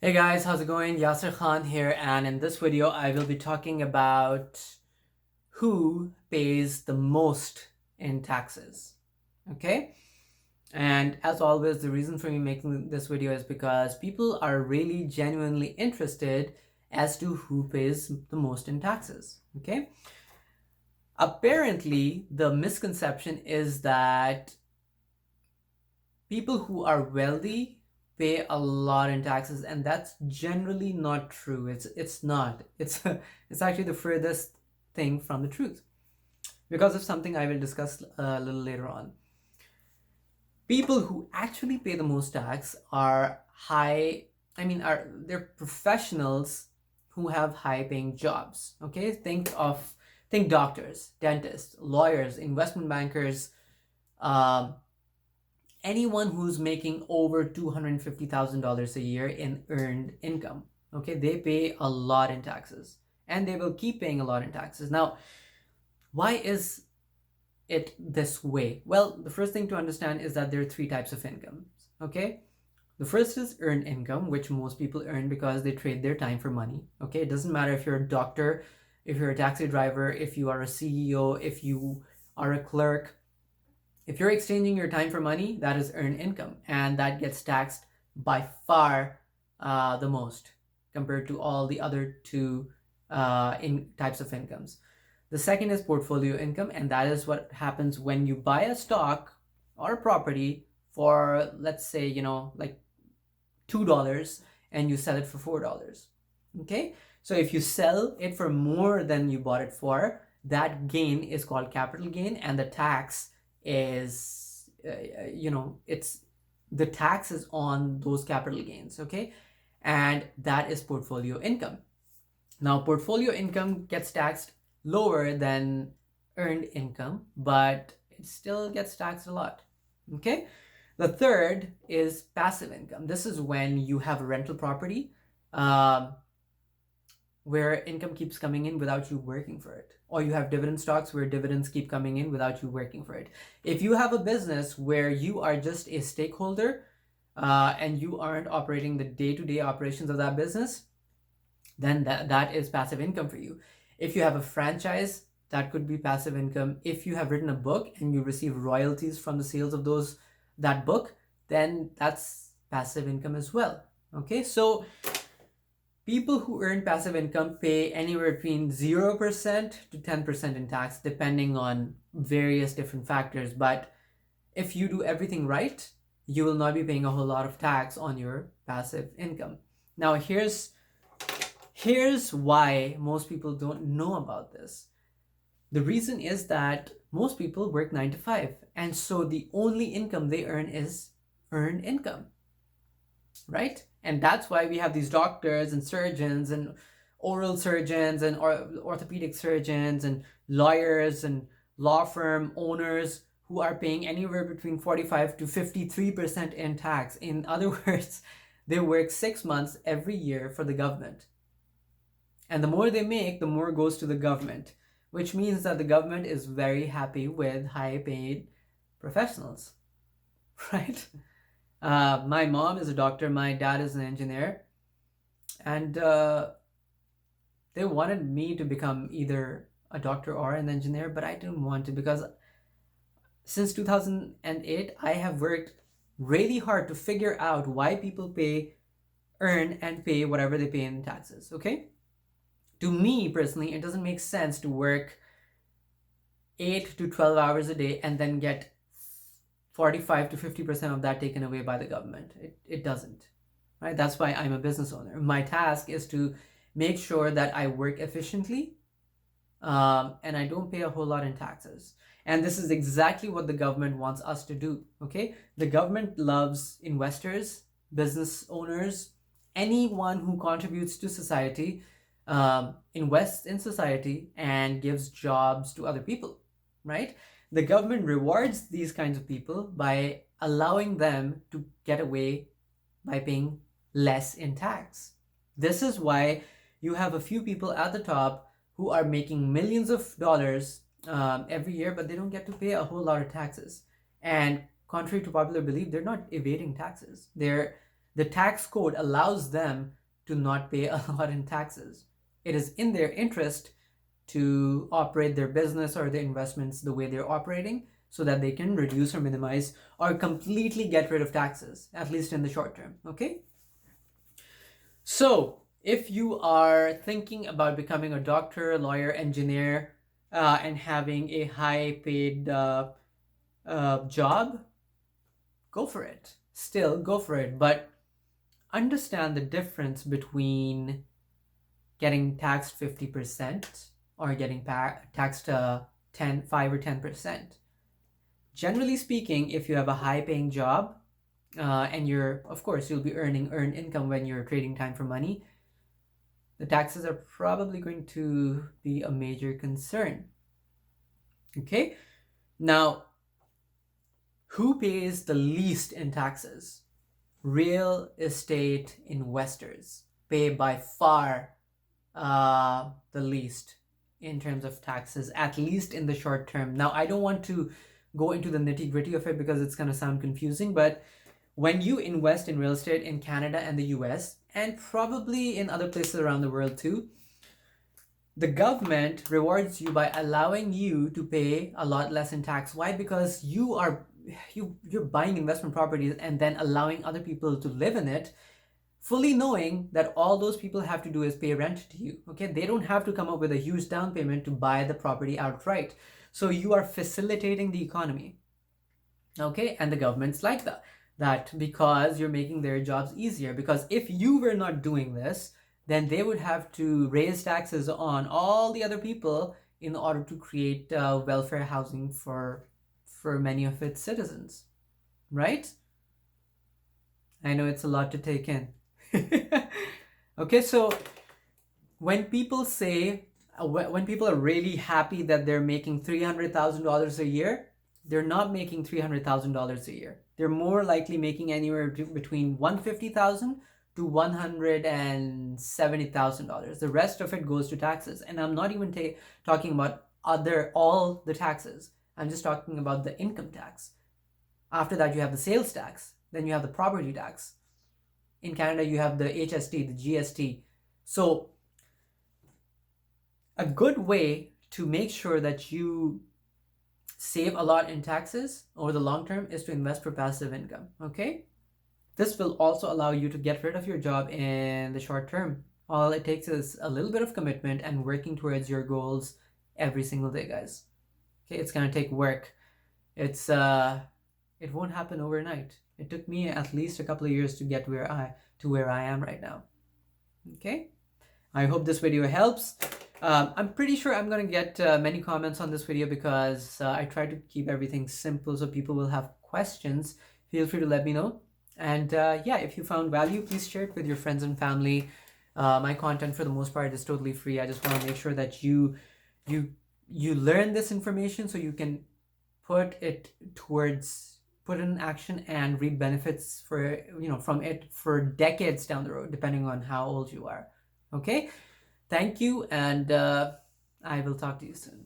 Hey guys, how's it going? Yasir Khan here, and in this video I will be talking about who pays the most in taxes. Okay? And as always, the reason for me making this video is because people are really genuinely interested as to who pays the most in taxes. Okay? Apparently, the misconception is that people who are wealthy pay a lot in taxes, and that's generally not true. It's not. It's actually the furthest thing from the truth, because of something I will discuss a little later on. People who actually pay the most tax are high, are they're professionals who have high paying jobs. Okay, think doctors, dentists, lawyers, investment bankers, um, anyone who's making over $250,000 a year in earned income. Okay, they pay a lot in taxes, and they will keep paying a lot in taxes. Now, why is it this way? Well, the first thing to understand is that there are three types of incomes. Okay, the first is earned income, which most people earn because they trade their time for money. Okay, it doesn't matter if you're a doctor, if you're a taxi driver, if you are a CEO, if you are a clerk. If you're exchanging your time for money, that is earned income, and that gets taxed by far the most compared to all the other two in types of incomes. The second is portfolio income, and that is what happens when you buy a stock or a property for, let's say, like $2, and you sell it for $4. Okay, so if you sell it for more than you bought it for, that gain is called capital gain, and the tax is it's the tax is on those capital gains. Okay, and that is portfolio income. Now, portfolio income gets taxed lower than earned income, but it still gets taxed a lot. Okay, the third is passive income. This is when you have a rental property where income keeps coming in without you working for it. Or you have dividend stocks where dividends keep coming in without you working for it. If you have a business where you are just a stakeholder and you aren't operating the day-to-day operations of that business, then that is passive income for you. If you have a franchise, that could be passive income. If you have written a book and you receive royalties from the sales of that book, then that's passive income as well. Okay, so people who earn passive income pay anywhere between 0% to 10% in tax, depending on various different factors. But if you do everything right, you will not be paying a whole lot of tax on your passive income. Now, here's why most people don't know about this. The reason is that most people work 9 to 5, and so the only income they earn is earned income, right? And that's why we have these doctors and surgeons and oral surgeons and orthopedic surgeons and lawyers and law firm owners who are paying anywhere between 45 to 53% in tax. In other words, they work 6 months every year for the government. And the more they make, the more goes to the government, which means that the government is very happy with high paid professionals, right? My mom is a doctor, my dad is an engineer, and they wanted me to become either a doctor or an engineer, but I didn't want to, because since 2008, I have worked really hard to figure out why people earn and pay whatever they pay in taxes. Okay? To me personally, it doesn't make sense to work 8 to 12 hours a day and then get 45 to 50% of that taken away by the government. It doesn't, right? That's why I'm a business owner. My task is to make sure that I work efficiently and I don't pay a whole lot in taxes. And this is exactly what the government wants us to do. Okay, the government loves investors, business owners, anyone who contributes to society, invests in society, and gives jobs to other people, right? The government rewards these kinds of people by allowing them to get away by paying less in tax. This is why you have a few people at the top who are making millions of dollars every year, but they don't get to pay a whole lot of taxes. And contrary to popular belief, they're not evading taxes. The tax code allows them to not pay a lot in taxes. It is in their interest to operate their business or their investments the way they're operating so that they can reduce or minimize or completely get rid of taxes, at least in the short term. Okay? So, if you are thinking about becoming a doctor, lawyer, engineer, and having a high paid job, go for it. Still, go for it. But understand the difference between getting taxed 50% or getting taxed 5 or 10%. Generally speaking, if you have a high paying job, and of course, you'll be earned income when you're trading time for money, the taxes are probably going to be a major concern. Okay? Now, who pays the least in taxes? Real estate investors pay by far the least in terms of taxes, at least in the short term. Now, I don't want to go into the nitty gritty of it because it's going to sound confusing, but when you invest in real estate in Canada and the US, and probably in other places around the world too, the government rewards you by allowing you to pay a lot less in tax. Why? Because you're buying investment properties and then allowing other people to live in it, fully knowing that all those people have to do is pay rent to you. Okay, they don't have to come up with a huge down payment to buy the property outright. So you are facilitating the economy. Okay, and the government's like that because you're making their jobs easier. Because if you were not doing this, then they would have to raise taxes on all the other people in order to create welfare housing for many of its citizens, right? I know it's a lot to take in. Okay, so when people are really happy that they're making $300,000 a year, they're not making $300,000 a year. They're more likely making anywhere between $150,000 to $170,000. The rest of it goes to taxes, and I'm not even talking about all the taxes. I'm just talking about the income tax. After that, you have the sales tax. Then you have the property tax. In Canada, you have the HST, the GST. So a good way to make sure that you save a lot in taxes over the long term is to invest for passive income. Okay? This will also allow you to get rid of your job in the short term. All it takes is a little bit of commitment and working towards your goals every single day, guys. Okay, it's gonna take work. It won't happen overnight. It took me at least a couple of years to get where I am right now. Okay, I hope this video helps. I'm pretty sure I'm gonna get many comments on this video because I try to keep everything simple so people will have questions. Feel free to let me know. And yeah, if you found value, please share it with your friends and family. My content for the most part is totally free. I just want to make sure that you learn this information so you can put it in action and reap benefits from it for decades down the road, depending on how old you are. Okay, thank you, and I will talk to you soon.